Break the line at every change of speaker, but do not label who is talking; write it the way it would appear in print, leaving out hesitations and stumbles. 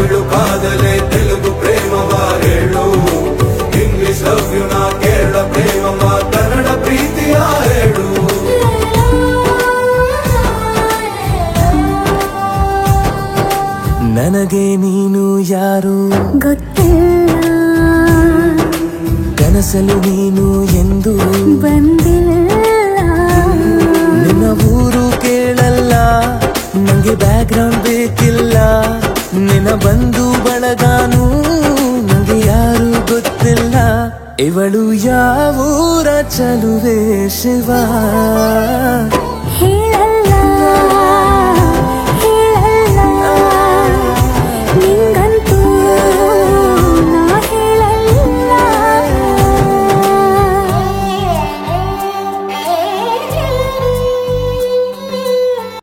ತಮಿಳು ಕಾದಲೆ ತೆಲುಗು ಪ್ರೇಮವ ಹೇಳು, English love you ನಾ ಕೇರಳ ಪ್ರೇಮವ ಕನ್ನಡ ಪ್ರೀತಿಯ ಹೇಳು. ನನಗೆ ನೀನು ಯಾರು
ಗೊತ್ತಿಲ್ಲ,
ಕನಸಲು ನೀನು ಎಂದು
ಬಂದಿಲ್ಲ.
ನಿನ್ನ ಊರು ಕೇಳಲ್ಲ, ನಂಗೆ ಬ್ಯಾಕ್ ಗ್ರೌಂಡ್ ಬೇಕಿಲ್ಲ. ನಿನ್ನ ಬಂಧು ಬಳಗಾನು ನಂಗೆ ಯಾರು ಗೊತ್ತಿಲ್ಲ. ಇವಳು ಯಾವೂರ ಚಲುವೆ ಶಿವ
ಹೇಳಲ್ಲ